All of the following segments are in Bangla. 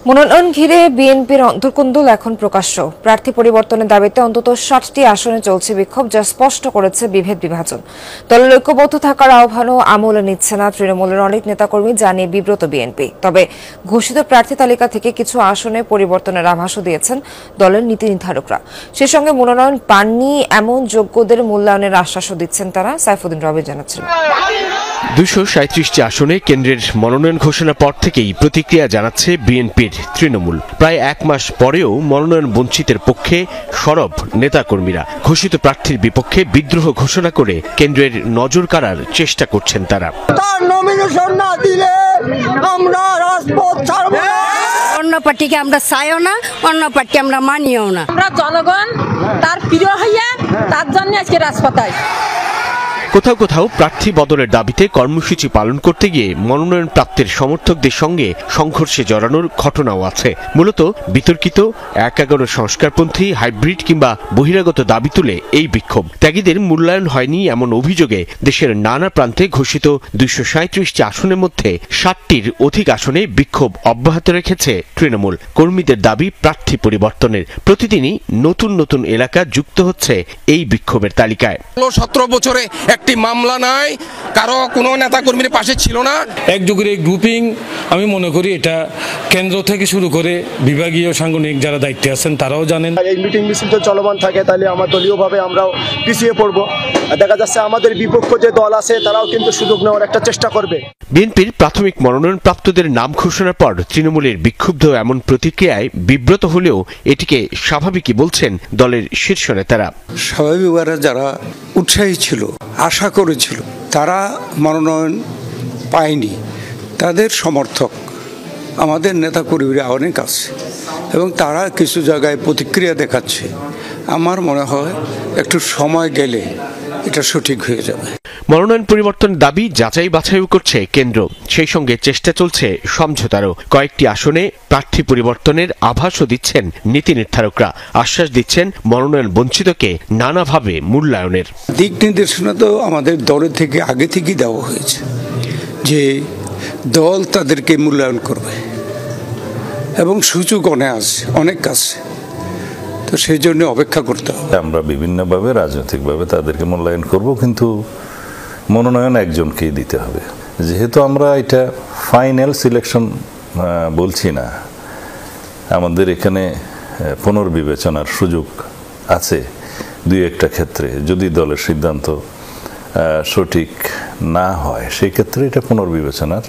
মনোনয়ন ঘিরে বিএনপির অন্তর্কোন্দল এখন প্রকাশ্য। প্রার্থী পরিবর্তনের দাবিতে অন্তত ৭টি আসনে চলছে বিক্ষোভ, যা স্পষ্ট করেছে বিভেদ বিভাজন। দলের ঐক্যবদ্ধ থাকার আহ্বানও আমলে নিচ্ছে না তৃণমূলের অনেক নেতাকর্মী, জানিয়ে বিব্রত বিএনপি। তবে ঘোষিত প্রার্থী তালিকা থেকে কিছু আসনে পরিবর্তনের আভাসও দিয়েছেন দলের নীতি নির্ধারকরা। সে সঙ্গে মনোনয়ন পাননি এমন যোগ্যদের মূল্যায়নের আশ্বাসও দিচ্ছেন তারা। সাইফুদ্দিন রবি জানাচ্ছেন। ২৩৭টি আসনে কেন্দ্রের মনোনয়ন ঘোষণার পর থেকেই প্রতিক্রিয়া জানাচ্ছে বিএনপির তৃণমূল। প্রায় এক মাস পরেও মনোনয়ন বঞ্চিতের পক্ষে সরব নেতাকর্মীরা। ঘোষিত প্রার্থীর বিপক্ষে বিদ্রোহ ঘোষণা করে কেন্দ্রের নজর কাড়ার চেষ্টা করছেন তারা। তার নমিনেশন না দিলে আমরা রাজপথ ছাড়ব না। অন্য পার্টিকে আমরা চাইও না, অন্য পার্টি আমরা মানিও না। আমরা জনগণ তার প্রিয় হইয়া তার জন্য আজকে রাজপথায়। কোথাও কোথাও প্রার্থী বদলের দাবিতে কর্মসূচি পালন করতে গিয়ে মনোনয়ন প্রাপ্তির সমর্থকদের সঙ্গে সংঘর্ষে জড়ানোর ঘটনাও আছে। মূলত বিতর্কিত ১/১১ সংস্কারপন্থী, হাইব্রিড কিংবা বহিরাগত দাবি তুলে এই বিক্ষোভ। ত্যাগীদের মূল্যায়ন হয়নি এমন অভিযোগে দেশের নানা প্রান্তে ঘোষিত ২৩৭টি আসনের মধ্যে ৬০টির অধিক আসনে বিক্ষোভ অব্যাহত রেখেছে তৃণমূল। কর্মীদের দাবি প্রার্থী পরিবর্তনের। প্রতিদিনই নতুন নতুন এলাকা যুক্ত হচ্ছে এই বিক্ষোভের তালিকায়। ১৭ বছরে একটি মামলা নাই, কারো কোনো নেতা কর্মীর পাশে ছিল না। একযোগের এই গ্রুপিং আমি মনে করি এটা কেন্দ্র থেকে শুরু করে বিভাগীয় সাংগঠনিক যারা দায়িত্বে আছেন তারাও জানেন। এই মিটিং মিছিল চলমান থাকে, তাহলে আমরা দলীয়ভাবে আমরাও পিছিয়ে পড়ব। দেখা যাচ্ছে আমাদের বিপক্ষ যে দল আছে তারাও কিন্তু সুযোগ নেওয়ার একটা চেষ্টা করবে। বিএনপির প্রাথমিক মনোনয়ন প্রাপ্তদের নাম ঘোষণার পর তৃণমূলের বিক্ষুব্ধ এমন প্রতিক্রিয়ায় বিব্রত হলেও এটিকে স্বাভাবিকই বলছেন দলের শীর্ষ নেতারা। স্বাভাবিকভাবে যারা উৎসাহী ছিল, আশা করেছিল, তারা মনোনয়ন পায়নি, তাদের সমর্থক আমাদের নেতাকর্মীরা অনেক আছে এবং তারা কিছু জায়গায় প্রতিক্রিয়া দেখাচ্ছে। আমার মনে হয় একটু সময় গেলে এটা সঠিক হয়ে যাবে। মনোনয়ন পরিবর্তনের দাবি যাচাই বাছাইও করছে কেন্দ্র। সেই সঙ্গে চেষ্টা চলছে সমঝোতারও। কয়েকটি আসনে প্রার্থী পরিবর্তনের আভাসও দিচ্ছেন নীতি নির্ধারকরা। আশ্বাস দিচ্ছেন মনোনয়ন বঞ্চিতকে নানাভাবে মূল্যায়নের। দিক নির্দেশনা তো আমাদের দলের থেকে আগে থেকেই দেওয়া হয়েছে যে দল তাদেরকে মূল্যায়ন করবে এবং সুযোগ অনেক আছে, তো সেই জন্য অপেক্ষা করতে হবে। আমরা বিভিন্নভাবে রাজনৈতিকভাবে তাদেরকে মূল্যায়ন করব, কিন্তু মনোনয়ন একজনকেই দিতে হবে। যেহেতু আমরা এটা ফাইনাল সিলেকশন বলছি না, আমাদের এখানে পুনর্বিবেচনার সুযোগ আছে দুই একটা ক্ষেত্রে। যদি দলের সিদ্ধান্ত সঠিক না হয় সেই ক্ষেত্রে এটা পুনর্বিবেচনার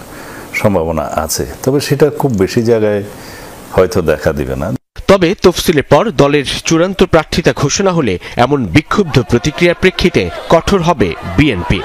সম্ভাবনা আছে, তবে সেটা খুব বেশি জায়গায় হয়তো দেখা দিবে না। তবে তফসিলের পর দলের চূড়ান্ত প্রার্থিতা ঘোষণা হলে এমন বিক্ষুব্ধ প্রতিক্রিয়ার প্রেক্ষিতে কঠোর হবে বিএনপি।